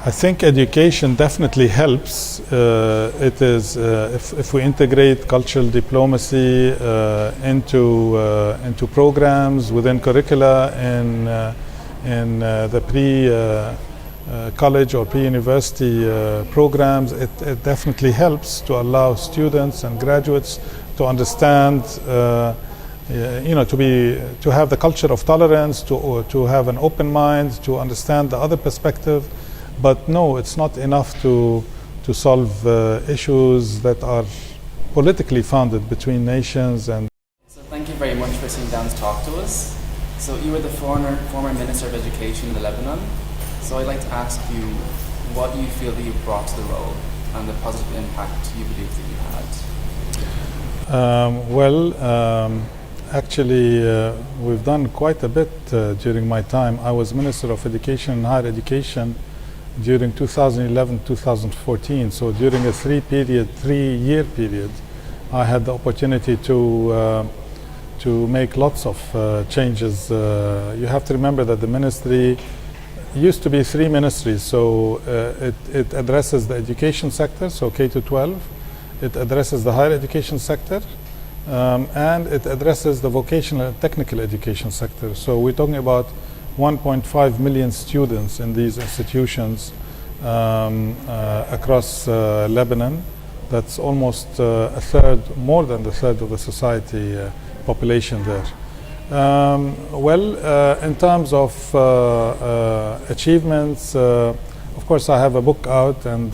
I think education definitely helps. It is if we integrate cultural diplomacy into programs within curricula in the college or pre-university programs, it definitely helps to allow students and graduates to understand, to have the culture of tolerance, to have an open mind, to understand the other perspective. But no, it's not enough to solve issues that are politically founded between nations. And so thank you very much for sitting down to talk to us. So you were the former Minister of Education in Lebanon. So I'd like to ask you what you feel that you brought to the role and the positive impact you believe that you had. Actually, we've done quite a bit during my time. I was Minister of Education and Higher Education during 2011-2014. So during a three-year period, I had the opportunity to make lots of changes. You have to remember that the ministry used to be three ministries. So it addresses the education sector, so K to 12. It addresses the higher education sector, and it addresses the vocational and technical education sector. So we're talking about 1.5 million students in these institutions across Lebanon. That's almost a third, more than the third of the society population there. In terms of achievements, of course I have a book out, and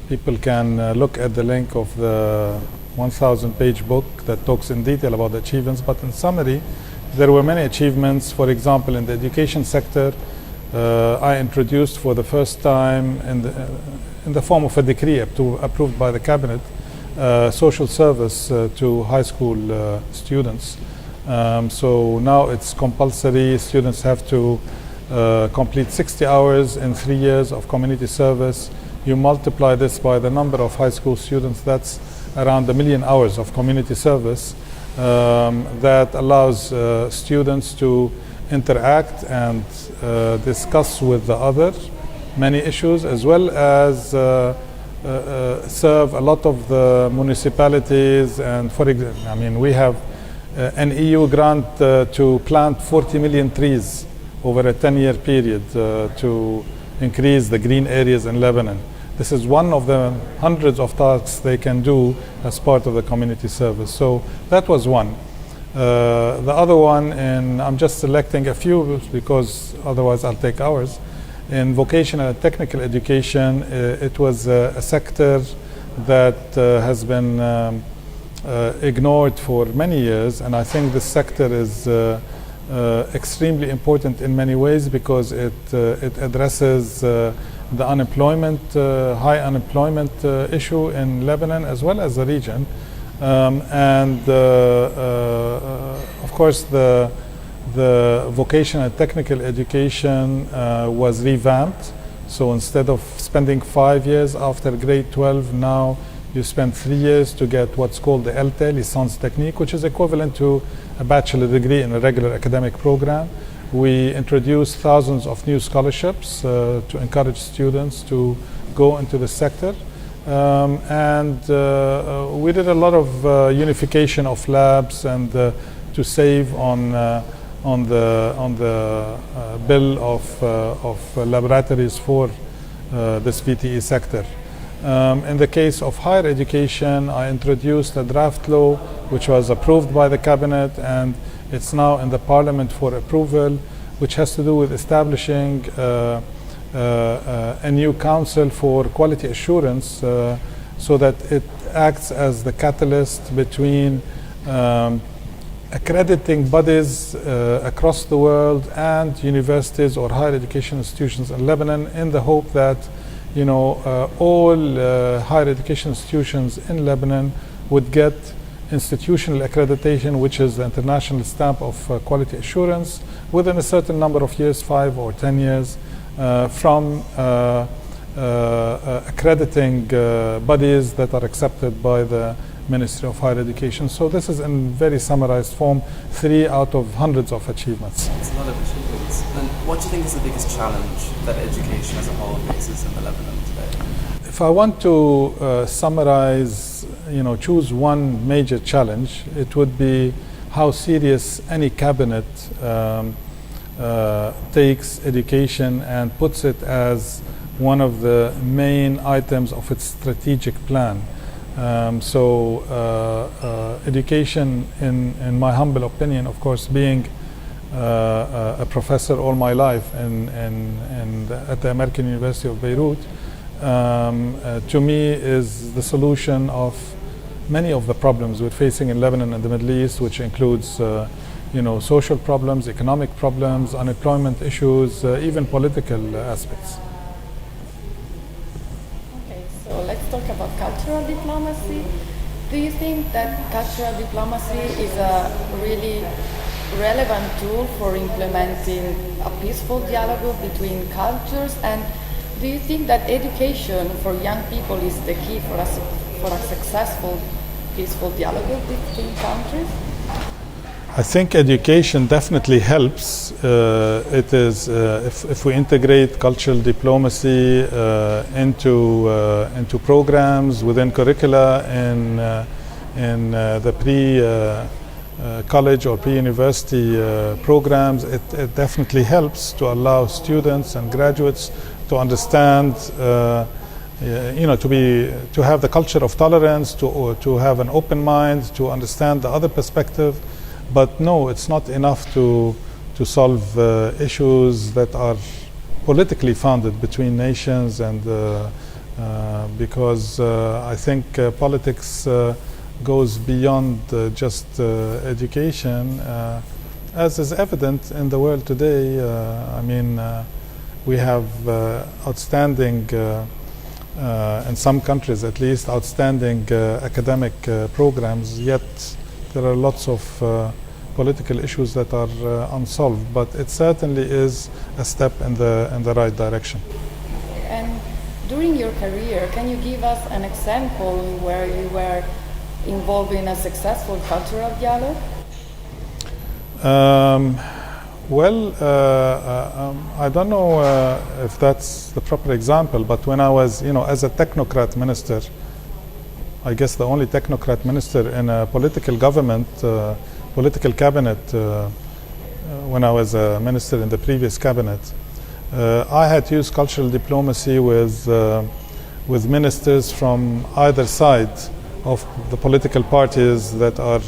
people can look at the link of the 1,000-page book that talks in detail about the achievements. But in summary, there were many achievements. For example, in the education sector, I introduced for the first time in the form of a decree approved by the cabinet, social service to high school students. So now it's compulsory. Students have to complete 60 hours in 3 years of community service. You multiply this by the number of high school students, that's around 1 million hours of community service. That allows students to interact and discuss with the other many issues, as well as serve a lot of the municipalities. And for example, I mean, we have an EU grant to plant 40 million trees over a 10-year period to increase the green areas in Lebanon. This is one of the hundreds of tasks they can do as part of the community service. So that was one. The other one, and I'm just selecting a few because otherwise I'll take hours. In vocational and technical education, it was a sector that has been ignored for many years, and I think this sector is extremely important in many ways because it addresses the unemployment, high unemployment issue in Lebanon as well as the region. Of course, the vocational and technical education was revamped. So instead of spending 5 years after grade 12, now you spend 3 years to get what's called the LT, Licence Technique, which is equivalent to a bachelor degree in a regular academic program. We introduced thousands of new scholarships to encourage students to go into the sector. We did a lot of unification of labs and to save on the bill of laboratories for this VTE sector. In the case of higher education, I introduced a draft law which was approved by the cabinet, and it's now in the parliament for approval, which has to do with establishing a new council for quality assurance so that it acts as the catalyst between accrediting bodies across the world and universities or higher education institutions in Lebanon, in the hope that all higher education institutions in Lebanon would get institutional accreditation, which is the international stamp of quality assurance, within a certain number of years, 5 or 10 years, from accrediting bodies that are accepted by the Ministry of Higher Education. So this is in very summarized form 3 out of hundreds of achievements. It's a lot of achievements. And what do you think is the biggest challenge that education as a whole faces in the Lebanon today? If I want to summarize, choose one major challenge, it would be how serious any cabinet takes education and puts it as one of the main items of its strategic plan. Education, in my humble opinion, of course, being a professor all my life at the American University of Beirut, to me is the solution of many of the problems we're facing in Lebanon and the Middle East, which includes social problems, economic problems, unemployment issues, even political aspects. Okay, so let's talk about cultural diplomacy. Do you think that cultural diplomacy is a really relevant tool for implementing a peaceful dialogue between cultures? And do you think that education for young people is the key for a successful peaceful dialogue between countries? I think education definitely helps. It is if we integrate cultural diplomacy into programs within curricula in the college or pre-university programs, it definitely helps to allow students and graduates to understand, to have the culture of tolerance, to have an open mind, to understand the other perspective. But no, it's not enough to solve issues that are politically founded between nations, and because I think politics goes beyond just education, as is evident in the world today. We have outstanding, in some countries at least, outstanding academic programs, yet there are lots of political issues that are unsolved, but it certainly is a step in the right direction. And during your career, can you give us an example where you were involved in a successful cultural dialogue? I don't know if that's the proper example, but when I was, as a technocrat minister, I guess the only technocrat minister in a political government, political cabinet, when I was a minister in the previous cabinet, I had to use cultural diplomacy with ministers from either side of the political parties that are,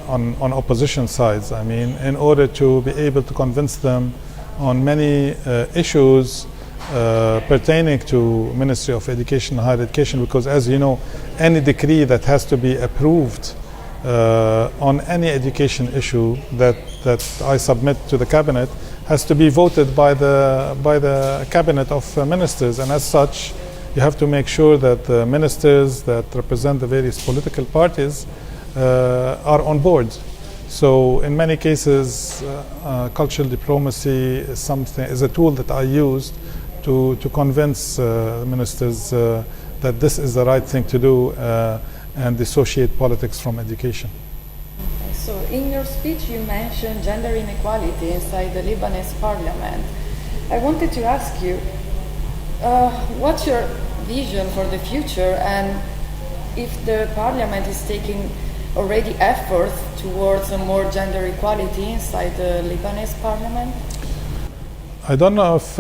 on opposition sides. In order to be able to convince them on many issues pertaining to Ministry of Education and Higher Education, because as you know, any decree that has to be approved on any education issue that I submit to the cabinet has to be voted by the cabinet of ministers, and as such you have to make sure that the ministers that represent the various political parties are on board. So in many cases, cultural diplomacy is a tool that I used to convince ministers that this is the right thing to do and dissociate politics from education. So in your speech you mentioned gender inequality inside the Lebanese parliament. I wanted to ask you, what's your vision for the future, and if the parliament is taking already efforts towards a more gender equality inside the Lebanese parliament? I don't know if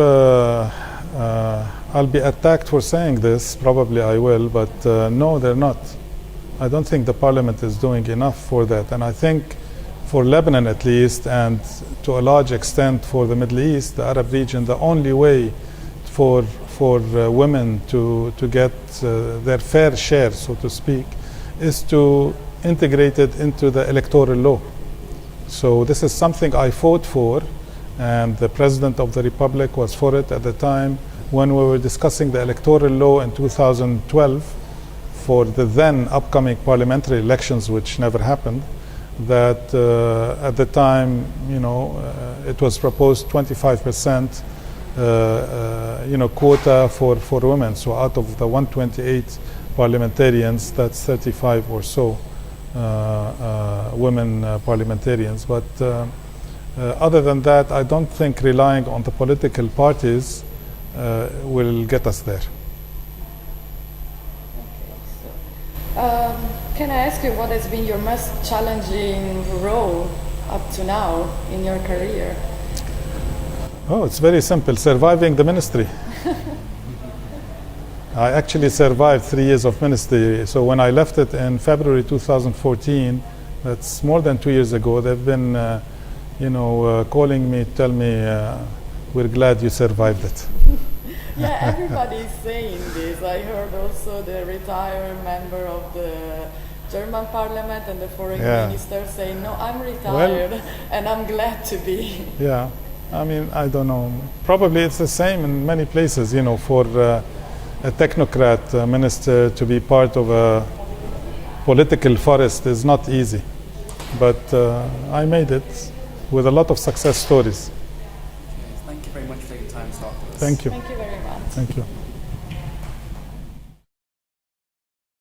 I'll be attacked for saying this, probably I will, but no, they're not. I don't think the parliament is doing enough for that, and I think for Lebanon at least, and to a large extent for the Middle East, the Arab region, the only way for women to get their fair share, so to speak, is to integrate it into the electoral law. So this is something I fought for, and the President of the Republic was for it at the time when we were discussing the electoral law in 2012 for the then upcoming parliamentary elections, which never happened. That at the time, it was proposed 25% quota for women. So out of the 128 parliamentarians, that's 35 or so women parliamentarians. But Other than that, I don't think relying on the political parties will get us there. Can I ask you what has been your most challenging role up to now in your career? Oh, it's very simple. Surviving the ministry. I actually survived 3 years of ministry. So when I left it in February 2014, that's more than 2 years ago, they've been, calling me, tell me, we're glad you survived it. Yeah, everybody is saying this. I heard also the retired member of the German parliament and the foreign minister saying, no, I'm retired and I'm glad to be. Yeah, I mean, I don't know. Probably it's the same in many places, for a technocrat minister to be part of a political forest is not easy. But I made it with a lot of success stories. Thank you very much for taking time to talk to us. Thank you. Thank you very much. Thank you.